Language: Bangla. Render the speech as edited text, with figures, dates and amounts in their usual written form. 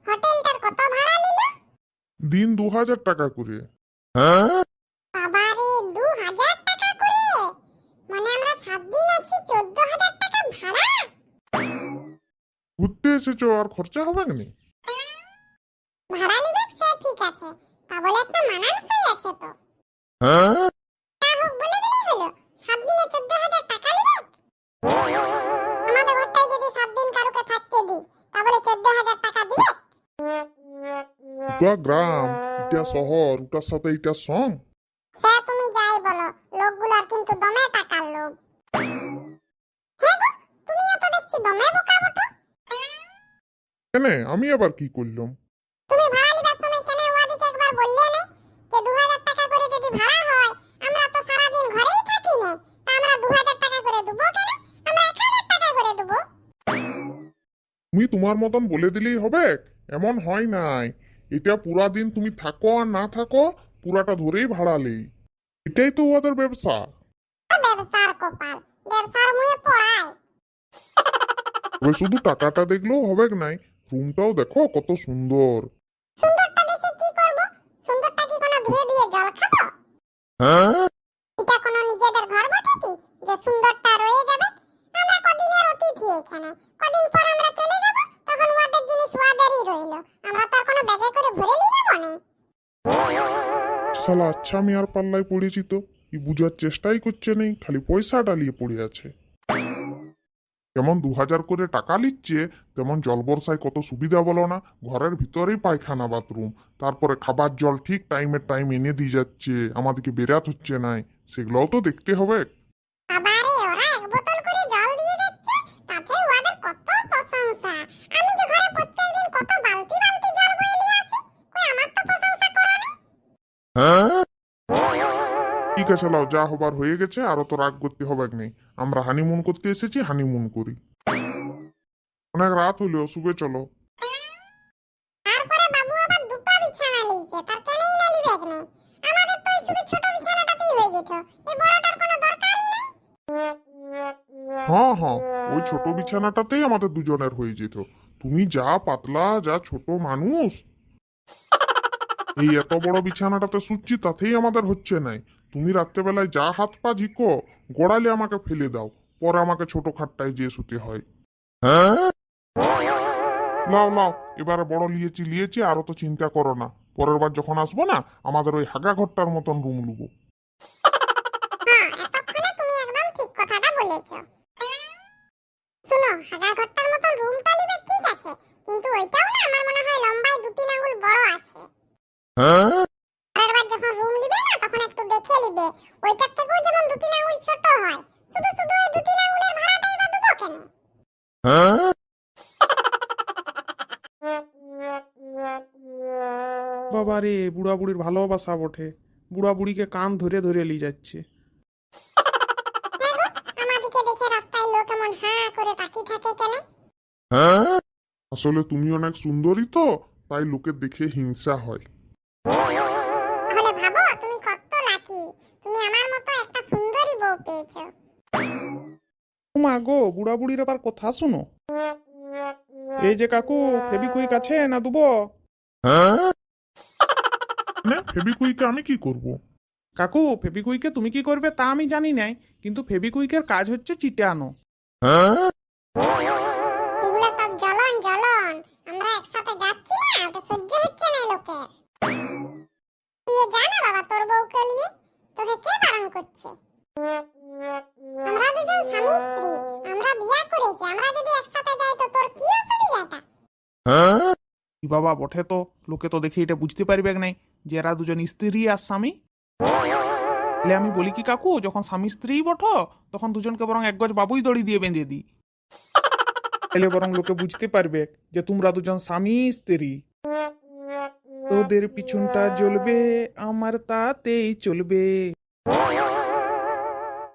হোটেলটার কত ভাড়া নিল? দিন 2000 টাকা করে। বাবারে, 2000 টাকা করে? মানে আমরা 7 দিন আছি, 14,000 টাকা ভাড়া? ঘুরতে এসেছো, আর খরচা হবে না? ভাড়া নিবে সে ঠিক আছে, তা বলে একটা মানানসই আছে তো? তা হোক, বলে দিলেই হলো। 7 দিনে 14,000 টাকা নিবে? আমাদের ঘরটাই যদি 7 দিন কারুকে থাকতে দিই, তা বলে 14,000 টাকা দিবে? ওটা গ্রাম, এটা শহর, ওটার সাথে এটা সং। সে তুমি যাই বলো, লোকগুলোর কিন্তু দমে টাকার লোভ। হ্যাঁ গো, তুমিও তো দেখছি দমে বোকা বটো। কেন, আমি আবার কি করলাম? তুমি ভাড়া নিবার সময় কেন ওদিকে একবার বললে না যে 2000 টাকা করে যদি ভাড়া হয়, আমরা তো সারা দিন ঘরেই থাকি না, তা আমরা 2000 টাকা করে দেবো কেন? আমরা 1000 টাকা করে দেবো। তুমি তোমার মতন বলে দিলেই হবে? এমন হয় নাই। এটা পুরা দিন তুমি থাকো আর না থাকো, পুরাটা ধরেই ভাড়া নেই। এটাই তো ওদের ব্যবসা। ব্যবসার কপাল, ব্যবসার মুয়ে পড়ায়। তবে শুধু টাকাটা দেখলেও হবে নাই, রুমটাও দেখো কত সুন্দর। সুন্দরটা দেখে কি করব? সুন্দরটা কি কোনো ধুয়ে ধুয়ে জল খাবো? এটা কোনো নিজেদের ঘর বটে কি যে সুন্দরটা রয়ে যাবে? আমরা কদিনের অতিথি এখানে, কদিন পর আমরা চলে যাব, তখন ওদের জিনিস ওদেরই রইলো, আমরা তো আর কোনো ব্যাগে করে ভরে নিয়ে যাবো না। শালা আচ্ছা, আমি আর পাল্লায় পড়েছি তো। ই বুঝার চেষ্টাই করছে নেই, খালি পয়সা ডালিয়ে পড়ে আছে। যেমন 2000 করে টাকা নিচ্ছে, তেমন জল বর্ষায় কত সুবিধা বলো না। ঘরের ভিতরেই পায়খানা বাথরুম, তারপরে খাবার জল ঠিক টাইম এনে দিয়ে যাচ্ছে, আমাদেরকে বেরাত হচ্ছে নাই। সেগুলোও তো দেখতে হবে। বাবারে, ওরা এক বোতল করে জল দিয়ে যাচ্ছে, তাতে ওদের কত প্রশংসা। আমি যে ঘরে প্রত্যেকদিন কত বালতি বালতি জল বয়ে নিয়ে আসি, কই আমার তো প্রশংসা করো না। ঠিক আছে, লাও, যা হবার হয়ে গেছে, আরো তো রাগ করতে হবে নেই। আমরা হানিমুন করতে এসেছি, হানিমুন করি। অনেক রাত হইলো, শুবে চলো। তারপরে বাবু আবার দুটো বিছানা লিয়েছে, তার কেনই না লিবেক নেই? আমাদের তো এই শুধু ছোট বিছানাটাতেই হয়ে যেত, এই বড়টার কোনো দরকারই নেই। হ্যাঁ হ্যাঁ, ওই ছোট বিছানাটাতেই আমাদের দুজনের হয়ে যেত। তুমি যা পাতলা, যা ছোট মানুষ। এই এত বড় বিছানাটাতে শুচ্ছি, তাতেই আমাদের হচ্ছে নাই। তুমি রাত্রেবেলায় যা হাত পা ঝিকো, গড়ালে আমাকে ফেলে দাও, পরে আমাকে ছোট খাটটায় যেয়ে শুতে হয়। লাও লাও, এবারে বড় লিয়েছি, আরো তো চিন্তা করো না। পরের বার যখন আসবো না, আমাদের ওই হাগা ঘরটার মতন রুম লুবো। হ্যাঁ, এতক্ষণে তুমি একদম ঠিক কথাটা বলেছো। শুনো, হাগা ঘরটার মতন রুমটা লিবে ঠিক আছে, কিন্তু ওইটাও না আমার মনে হয় লম্বায় 2-3 আঙ্গুল বড় আছে। পরের বার যখন রুম লিবে না, তখন একটু দেখে লিবে, ওইটার থেকেও যেমন 2-3 আঙ্গুল ছোট হয়। শুধু শুধু ওই 2-3 আঙ্গুলের ভাড়াটাই বা দেবো কেন? বাবা রে, বুড়া বুড়ির ভালোবাসা বটে। বুড়া বুড়িকে কান ধরে ধরে নিয়ে যাচ্ছে। আমাদিকে দেখে রাস্তায় লোক এমন হাঁ করে তাকিয়ে থাকে কেন? আসলে তুমি অনেক সুন্দরী তো, তাই লোকের দেখে হিংসা হয়। তাহলে ভাবো তুমি কত লাকি, তুমি আমার মতো একটা সুন্দরী বউ পেয়েছো। মা গো, বুড়া বুড়ির আবার কথা শুনো। এই যে কাকু, ফেবিকুইক আছে না দুবো? না, ফেবিকুইকে আমি কি করব? কাকু, ফেবিকুইকে তুমি কি করবে তা আমি জানি নাই, কিন্তু ফেবিকুইকের কাজ হচ্ছে চিটানো। এগুলো সব জ্বলন জ্বলন, আমরা একসাথে যাচ্ছি না, ওটা সহ্য হচ্ছে না এই লোকের। তুইও জানা বাবা, তোর বউকে নিয়ে তোকে কে বারণ করছে? আমরা দুজন স্বামী স্ত্রী, আমরা বিয়ে করেছি, আমরা যদি একসাথে যাই তো তোর কি অসুবিধাটা? ই বাবা বটে তো, লোকে তো দেখে এটা বুঝতে পারবে নাই যে এরা দুজন স্ত্রী আর স্বামী। তাহলে আমি বলি কি কাকু, যখন স্বামী স্ত্রী বঠো, তখন দুজনকে বরং এক গজ বাবুই দড়ি দিয়ে বেঁধে দিই। তাহলে বরং লোকে বুঝতে পারবে যে তোমরা দুজন স্বামী স্ত্রী। তোদের পিছনটা জ্বলবে, আমার তাতেই চলবে।